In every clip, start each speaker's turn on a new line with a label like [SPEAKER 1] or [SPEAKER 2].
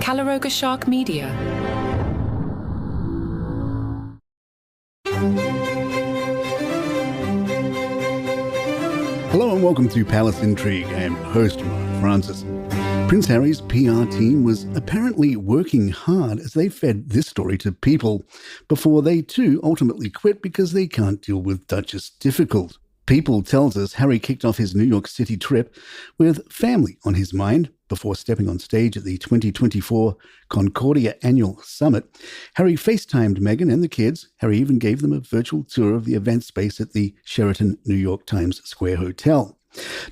[SPEAKER 1] Calaroga Shark Media.
[SPEAKER 2] Hello and welcome to Palace Intrigue. I am your host, Mark Francis. Prince Harry's PR team was apparently working hard as they fed this story to people before they too ultimately quit because they can't deal with Duchess Difficult. People tells us Harry kicked off his New York City trip with family on his mind before stepping on stage at the 2024 Concordia Annual Summit. Harry FaceTimed Meghan and the kids. Harry even gave them a virtual tour of the event space at the Sheraton New York Times Square Hotel.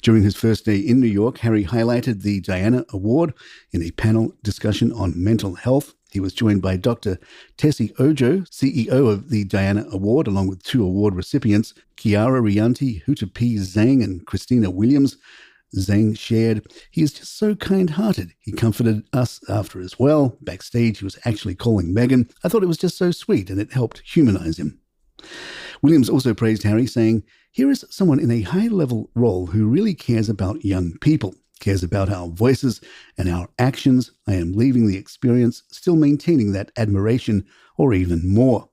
[SPEAKER 2] During his first day in New York, Harry highlighted the Diana Award in a panel discussion on mental health. He was joined by Dr. Tessie Ojo, CEO of the Diana Award, along with two award recipients, Chiara Rianti, Huta P. Zhang, and Christina Williams. Zhang shared, "He is just so kind-hearted. He comforted us after as well. Backstage, he was actually calling Meghan. I thought it was just so sweet, and it helped humanize him." Williams also praised Harry, saying, "Here is someone in a high-level role who really cares about young people, cares about our voices and our actions. I am leaving the experience still maintaining that admiration or even more."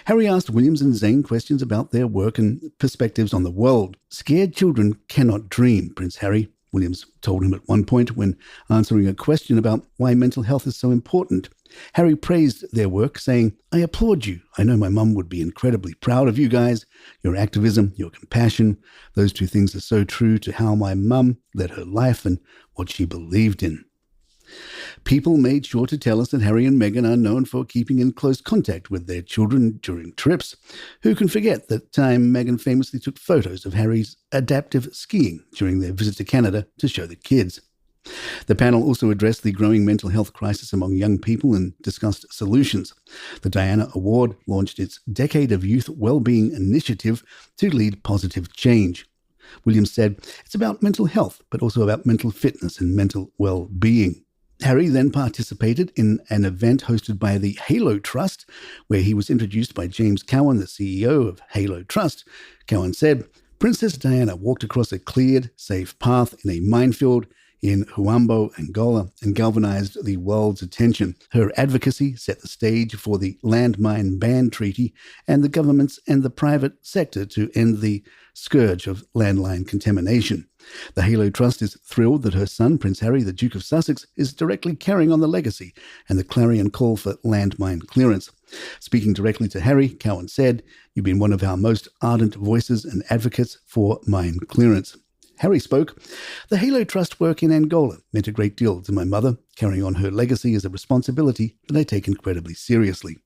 [SPEAKER 2] Harry asked Williams and Zhang questions about their work and perspectives on the world. "Scared children cannot dream, Prince Harry," Williams told him at one point when answering a question about why mental health is so important. Harry praised their work, saying, "I applaud you. I know my mum would be incredibly proud of you guys. Your activism, your compassion, those two things are so true to how my mum led her life and what she believed in." People made sure to tell us that Harry and Meghan are known for keeping in close contact with their children during trips. Who can forget the time Meghan famously took photos of Harry's adaptive skiing during their visit to Canada to show the kids? The panel also addressed the growing mental health crisis among young people and discussed solutions. The Diana Award launched its Decade of Youth Wellbeing initiative to lead positive change. Williams said, "It's about mental health, but also about mental fitness and mental well-being." Harry then participated in an event hosted by the Halo Trust, where he was introduced by James Cowan, the CEO of Halo Trust. Cowan said, "Princess Diana walked across a cleared, safe path in a minefield in Huambo, Angola, and galvanized the world's attention. Her advocacy set the stage for the landmine ban treaty and the governments and the private sector to end the scourge of landline contamination. The Halo Trust is thrilled that her son, Prince Harry, the Duke of Sussex, is directly carrying on the legacy and the clarion call for landmine clearance." Speaking directly to Harry, Cowan said, "You've been one of our most ardent voices and advocates for mine clearance." Harry spoke, "The Halo Trust work in Angola meant a great deal to my mother. Carrying on her legacy is a responsibility that I take incredibly seriously.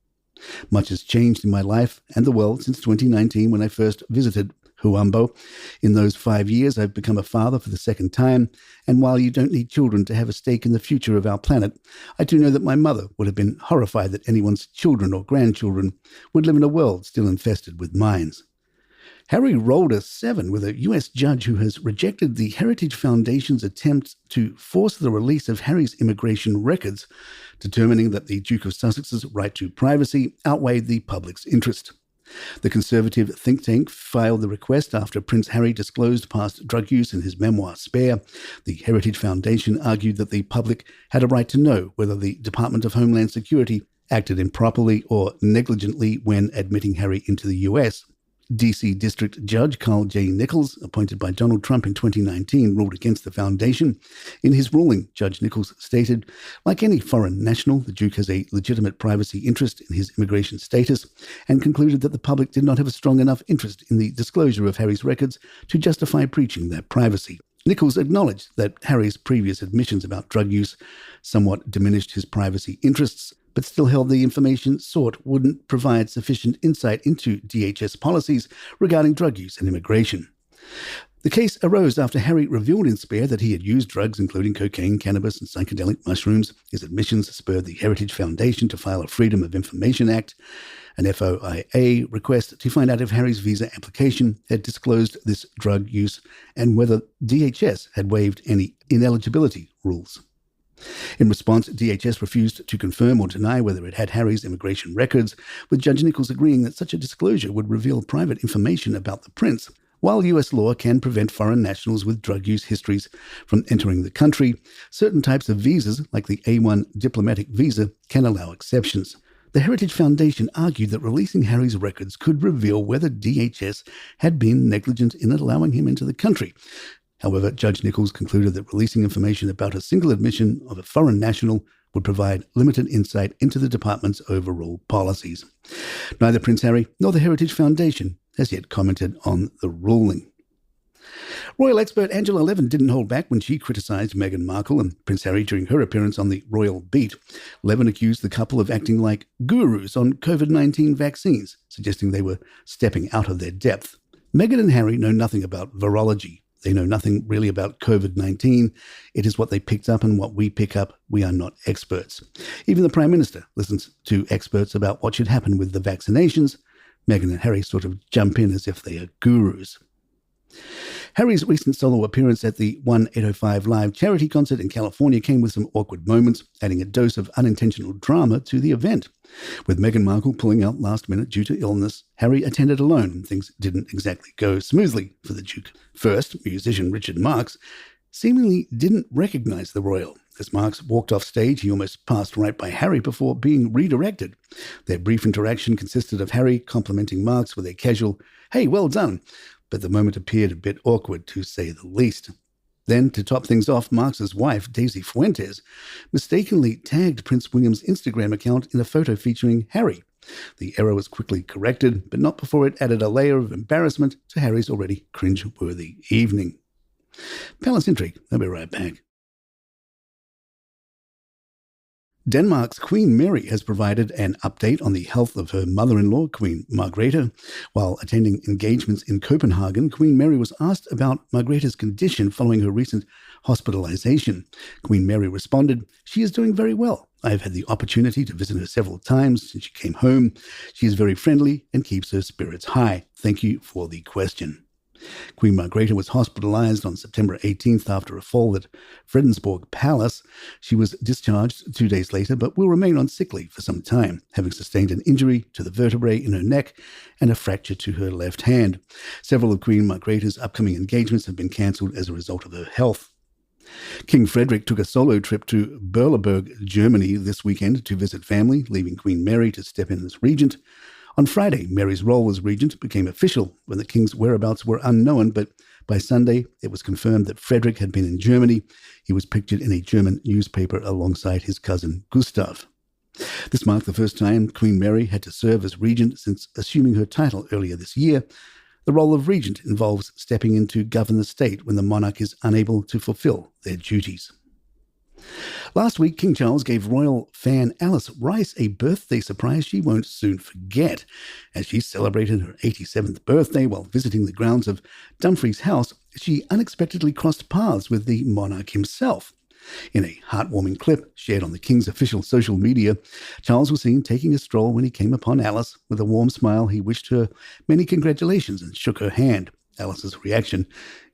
[SPEAKER 2] Much has changed in my life and the world since 2019 when I first visited Huambo. In those 5 years, I've become a father for the second time, and while you don't need children to have a stake in the future of our planet, I do know that my mother would have been horrified that anyone's children or grandchildren would live in a world still infested with mines." Harry rolled a 7 with a US judge who has rejected the Heritage Foundation's attempt to force the release of Harry's immigration records, determining that the Duke of Sussex's right to privacy outweighed the public's interest. The conservative think tank filed the request after Prince Harry disclosed past drug use in his memoir Spare. The Heritage Foundation argued that the public had a right to know whether the Department of Homeland Security acted improperly or negligently when admitting Harry into the US. D.C. District Judge Carl J. Nichols, appointed by Donald Trump in 2019, ruled against the foundation. In his ruling, Judge Nichols stated, "Like any foreign national, the Duke has a legitimate privacy interest in his immigration status," and concluded that the public did not have a strong enough interest in the disclosure of Harry's records to justify breaching their privacy. Nichols acknowledged that Harry's previous admissions about drug use somewhat diminished his privacy interests, but still held the information sought wouldn't provide sufficient insight into DHS policies regarding drug use and immigration. The case arose after Harry revealed in Spare that he had used drugs including cocaine, cannabis, and psychedelic mushrooms. His admissions spurred the Heritage Foundation to file a Freedom of Information Act, an FOIA request to find out if Harry's visa application had disclosed this drug use and whether DHS had waived any ineligibility rules. In response, DHS refused to confirm or deny whether it had Harry's immigration records, with Judge Nichols agreeing that such a disclosure would reveal private information about the prince. While US law can prevent foreign nationals with drug use histories from entering the country, certain types of visas, like the A1 diplomatic visa, can allow exceptions. The Heritage Foundation argued that releasing Harry's records could reveal whether DHS had been negligent in allowing him into the country. However, Judge Nichols concluded that releasing information about a single admission of a foreign national would provide limited insight into the department's overall policies. Neither Prince Harry nor the Heritage Foundation has yet commented on the ruling. Royal expert Angela Levin didn't hold back when she criticised Meghan Markle and Prince Harry during her appearance on the Royal Beat. Levin accused the couple of acting like gurus on COVID-19 vaccines, suggesting they were stepping out of their depth. Meghan and Harry know nothing about virology. They know nothing really about COVID-19. It is what they picked up and what we pick up. We are not experts. Even the Prime Minister listens to experts about what should happen with the vaccinations. Meghan and Harry sort of jump in as if they are gurus. Harry's recent solo appearance at the 1805 Live charity concert in California came with some awkward moments, adding a dose of unintentional drama to the event. With Meghan Markle pulling out last minute due to illness, Harry attended alone and things didn't exactly go smoothly for the Duke. First, musician Richard Marx seemingly didn't recognize the royal. As Marx walked off stage, he almost passed right by Harry before being redirected. Their brief interaction consisted of Harry complimenting Marx with a casual, "Hey, well done," but the moment appeared a bit awkward, to say the least. Then, to top things off, Marx's wife, Daisy Fuentes, mistakenly tagged Prince William's Instagram account in a photo featuring Harry. The error was quickly corrected, but not before it added a layer of embarrassment to Harry's already cringe-worthy evening. Palace Intrigue. I'll be right back. Denmark's Queen Mary has provided an update on the health of her mother-in-law, Queen Margrethe. While attending engagements in Copenhagen, Queen Mary was asked about Margrethe's condition following her recent hospitalization. Queen Mary responded, "She is doing very well. I have had the opportunity to visit her several times since she came home. She is very friendly and keeps her spirits high. Thank you for the question." Queen Margrethe was hospitalized on September 18th after a fall at Fredensborg Palace. She was discharged 2 days later, but will remain on sick leave for some time, having sustained an injury to the vertebrae in her neck and a fracture to her left hand. Several of Queen Margrethe's upcoming engagements have been cancelled as a result of her health. King Frederick took a solo trip to Berleburg, Germany this weekend to visit family, leaving Queen Mary to step in as regent. On Friday, Mary's role as regent became official when the king's whereabouts were unknown, but by Sunday, it was confirmed that Frederick had been in Germany. He was pictured in a German newspaper alongside his cousin Gustav. This marked the first time Queen Mary had to serve as regent since assuming her title earlier this year. The role of regent involves stepping in to govern the state when the monarch is unable to fulfill their duties. Last week, King Charles gave royal fan Alice Rice a birthday surprise she won't soon forget. As she celebrated her 87th birthday while visiting the grounds of Dumfries House, she unexpectedly crossed paths with the monarch himself. In a heartwarming clip shared on the King's official social media, Charles was seen taking a stroll when he came upon Alice. With a warm smile, he wished her many congratulations and shook her hand. Alice's reaction,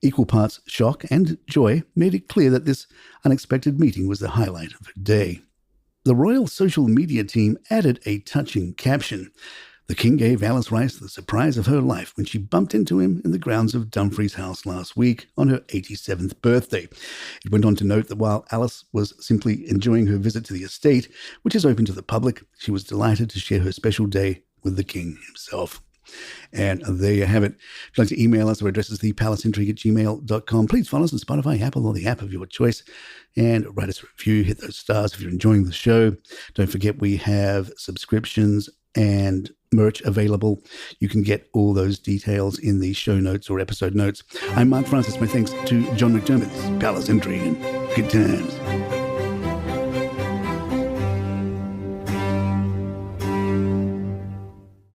[SPEAKER 2] equal parts shock and joy, made it clear that this unexpected meeting was the highlight of her day. The royal social media team added a touching caption. The King gave Alice Rice the surprise of her life when she bumped into him in the grounds of Dumfries House last week on her 87th birthday. It went on to note that while Alice was simply enjoying her visit to the estate, which is open to the public, she was delighted to share her special day with the King himself. And there you have it. If you'd like to email us, our address is thepalaceintrigue@gmail.com. Please follow us on Spotify, Apple, or the app of your choice. And write us a review, hit those stars if you're enjoying the show. Don't forget we have subscriptions and merch available. You can get all those details in the show notes or episode notes. I'm Mark Francis. My thanks to John McDermott. This is Palace Intrigue and good times.